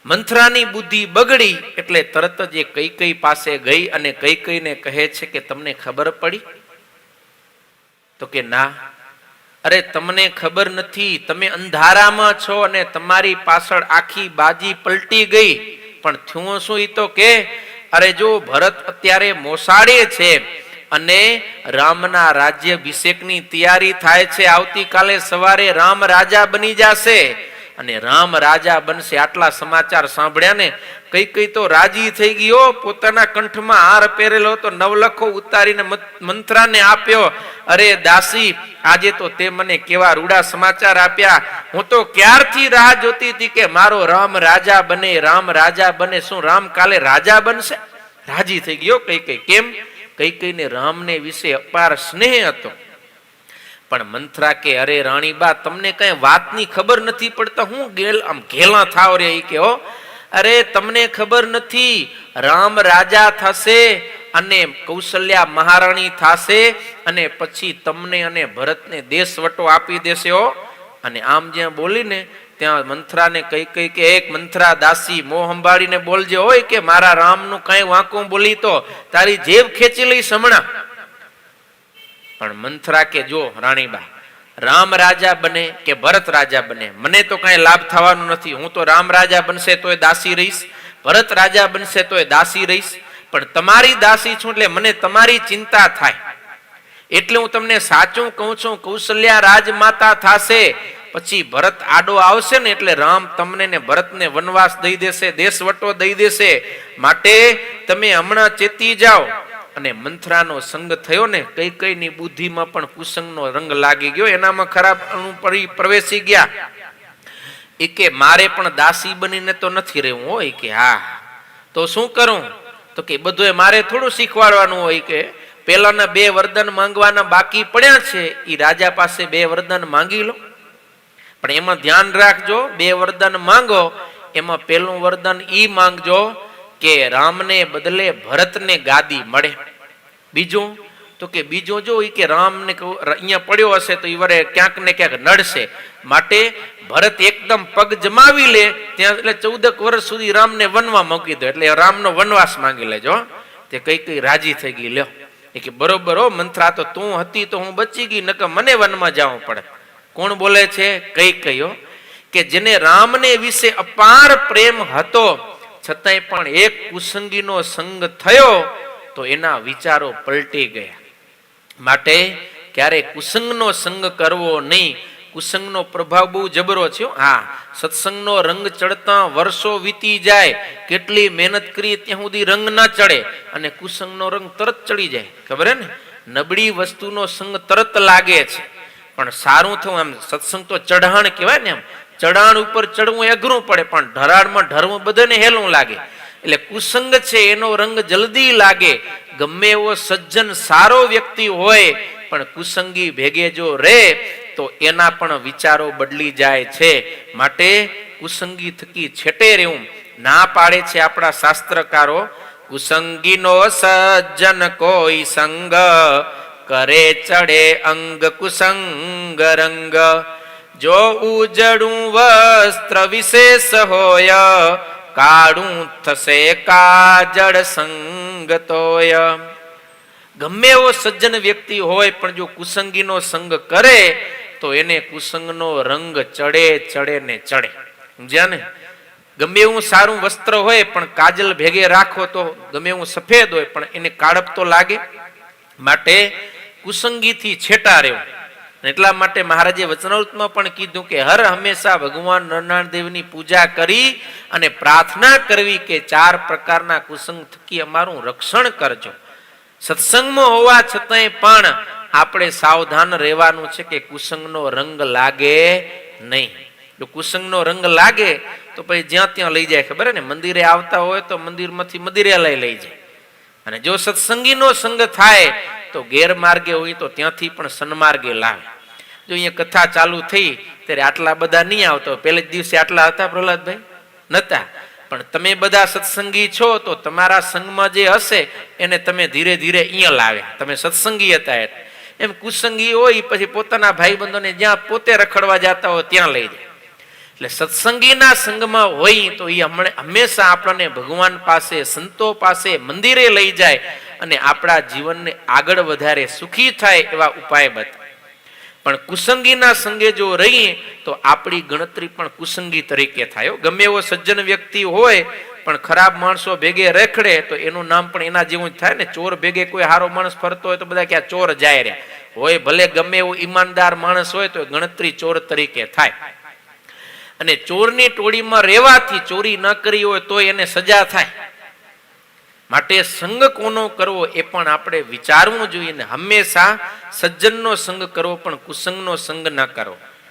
મંથરાની બુદ્ધિ બગડી એટલે તરત જ એ કૈકેયી પાસે ગઈ અને કૈકેયીને કહે છે કે તમને ખબર પડી? તો કે ના. અરે તમને ખબર નથી, તમે અંધારામાં છો અને તમારી પાછળ આખી બાજી પલટી ગઈ. પણ થયું શું? ઈ તો કે અરે જો ભરત અત્યારે મોસાળે છે અને રામના રાજ્યાભિષેકની તૈયારી થાય છે. આવતીકાલે સવારે રામ રાજા બની જશે અને રામ રાજા બનશે. આટલા સમાચાર સાંભળ્યા ને કૈકેયી તો રાજી થઈ ગયો. પોતાના કંઠમાં હાર પહેરેલો હતો, નવલખો ઉતારીને મંથરાને આપ્યો. અરે દાસી, આજે તો તે મને કેવા રૂડા સમાચાર આપ્યા. હું તો ક્યારથી રાહ જોતી હતી કે મારો રામ રાજા બને, રામ રાજા બને. શું રામ કાલે રાજા બનશે? રાજી થઈ ગયો કૈકેયી. કેમ? કૈકેયીને રામને વિશે અપાર સ્નેહ હતો. પણ મંથરા કે અરે રાણીબા, તમને કઈ વાતની ખબર નથી પડતા? હું ઘેલા થાવ રે કે હો. અરે તમને ખબર નથી, રામ રાજા થશે અને કૌશલ્યા મહારાણી થશે અને પછી તમને અને ભરતને દેશવટો આપી દેશે હો. અને આમ જ્યાં બોલીને ત્યાં મંથરાને કૈકેયી કે એક મંથરા દાસી, મોં સંભાળીને બોલજે હોય કે મારા રામનું કઈ વાંકું બોલી તો તારી જેબ ખેંચી લઈશ હમણાં. પણ મંથરા કે જો રાણીબા, રામ રાજા બને કે ભરત રાજા બને મને તો કઈ લાભ થવાનો નથી. હું તો રામ રાજા બનશે તોય દાસી રહીશ, ભરત રાજા બનશે તોય દાસી રહીશ. પણ તમારી દાસી છું એટલે મને તમારી ચિંતા થાય. એટલે હું તમને સાચું કહું છું, કૌશલ્યા રાજમાતા થશે પછી ભરત આડો આવશે ને એટલે રામ તમને ને ભરતને વનવાસ દઈ દેશે, દેશવટો દઈ દેશે. માટે તમે હમણાં ચેતી જાઓ. અને મંથરાનો સંગ થયો ને કૈકેયીની બુદ્ધિમાં પણ કુસંગનો રંગ લાગી ગયો, એનામાં ખરાબ પ્રવેશી ગયા. એ કે મારે પણ દાસી બનીને તો નથી રહેવું હોય કે. હા તો શું કરું? તો કે બધું મારે થોડું શીખવાડવાનું હોય કે પેલાના 2 વરદાન માંગવાના બાકી પડ્યા છે, એ રાજા પાસે 2 વરદાન માંગી લો. પણ એમાં ધ્યાન રાખજો, 2 વરદાન માંગો એમાં પહેલું વરદાન ઈ માંગજો કે રામને બદલે ભરતને ગાદી મળે. બીજું તો કે બીજું જો કે રામને અહીંયા પડ્યો હશે તો ઈવરે ક્યાંક ને ક્યાંક નડશે. માટે ભરત એકદમ પગ જમાવી લે ત્યાં એટલે 14 વર્ષ સુધી રામને વનવા મૂકી દો, એટલે રામનો વનવાસ માંગી લેજો. તે કૈકેયી રાજી થઈ ગઈ. લ્યો એ કે બરોબર હો મંથરા, તો તું હતી તો હું બચી ગઈ, નકર મને વનમાં જવું પડે. કોણ બોલે છે? કૈકેયી કે જેને રામને વિશે અપાર પ્રેમ હતો છતાંય પણ એક કુસંગીનો સંગ થયો તો એના વિચારો પલટી ગયા. માટે ક્યારે કુસંગનો સંગ કરવો નહીં. કુસંગનો પ્રભાવ બહુ જબરો છે. હા, સત્સંગનો રંગ ચડતા વર્ષો વીતી જાય, કેટલી મહેનત કરી ત્યાં સુધી રંગ ના ચડે અને કુસંગનો રંગ તરત ચડી જાય. ખબર હે ને? નબળી વસ્તુનો સંગ તરત લાગે છે. પણ સારું થયું એમ સત્સંગ તો ચઢાણ કહેવાય ને, એમ ચઢાણ ઉપર ચડવું અઘરું પડે પણ ઢરાળમાં ઢરવું બધાને હેલું લાગે. એટલે કુસંગ છે એનો રંગ જલ્દી લાગે. ગમે એવો સજ્જન સારો વ્યક્તિ હોય પણ કુસંગી ભેગે જો રે તો એના પણ વિચારો બદલી જાય છે. માટે કુસંગી થકી છેટે રહેવું ના પાડે છે આપણા શાસ્ત્રકારો. કુસંગીનો સજ્જન કોઈ સંગ કરે ચડે અંગ કુસંગ રંગ. જો ઉજળું વસ્ત્ર વિશેષ હોય કાળું થશે કાજળ સંગ તોય. ગમે એવો સજ્જન વ્યક્તિ હોય પણ જો કુસંગીનો સંગ કરે તો એને કુસંગનો રંગ ચડે ને ચડે. સમજ્યા ને? ગમે એવું સારું વસ્ત્ર હોય પણ કાજલ ભેગે રાખો તો ગમે એવું સફેદ હોય પણ એને કાળપ તો લાગે. માટે કુસંગીથી છેટા રહેવું. એટલા માટે મહારાજે વચનામૃતમાં પણ કીધું કે હર હંમેશા ભગવાન નરનારાયણ દેવની પૂજા કરી અને પ્રાર્થના કરવી કે 4 પ્રકારના કુસંગ થકી અમારું રક્ષણ કરજો. સત્સંગમાં હોવા છતાંય પણ આપણે સાવધાન રહેવાનું છે કે કુસંગનો રંગ લાગે નહીં. જો કુસંગનો રંગ લાગે તો પછી જ્યાં ત્યાં લઈ જાય. ખબર ને? મંદિરે આવતા હોય તો મંદિરમાંથી મંદિરે લઈ જાય. અને જો સત્સંગીનો સંગ થાય તો ગેરમાર્ગે હોય તો ત્યાંથી પણ સન્માર્ગે લાવે. જો અહીંયા કથા ચાલુ થઈ ત્યારે આટલા બધા નહીં આવતો. પહેલે જ દિવસે આટલા હતા પ્રહલાદભાઈ? નતા. પણ તમે બધા સત્સંગી છો તો તમારા સંગમાં જે હશે એને તમે ધીરે ધીરે અહીંયા લાવ્યા. તમે સત્સંગી હતા એમ કુસંગી હોય પછી પોતાના ભાઈ બંધોને જ્યાં પોતે રખડવા જતા હોય ત્યાં લઈ જાય. એટલે સત્સંગીના સંગમાં હોય તો એ હંમેશા આપણને ભગવાન પાસે, સંતો પાસે, મંદિરે લઈ જાય અને આપણા જીવનને આગળ વધારે, સુખી થાય એવા ઉપાય બતાવે. પણ કુસંગીના સંગે જો રહીએ તો આપણી ગણતરી પણ કુસંગી તરીકે થાય. ગમે એવો સજ્જન વ્યક્તિ હોય પણ ખરાબ માણસો ભેગે રખડે તો એનું નામ પણ એના જેવું જ થાય ને. ચોર ભેગે કોઈ સારો માણસ ફરતો હોય તો બધા ક્યાં ચોર જાય રહ્યા હોય. ભલે ગમે એવું ઈમાનદાર માણસ હોય તો ગણતરી ચોર તરીકે થાય. અને ચોરની ટોળીમાં રહેવાથી ચોરી ન કરી હોય તો એને સજા થાય. માટે સંગ કોનો કરવો એ પણ આપણે વિચારવું જોઈએ ને. હંમેશા સજ્જનનો સંગ કરવો, પણ કુસંગનો સંગ ન કરવો.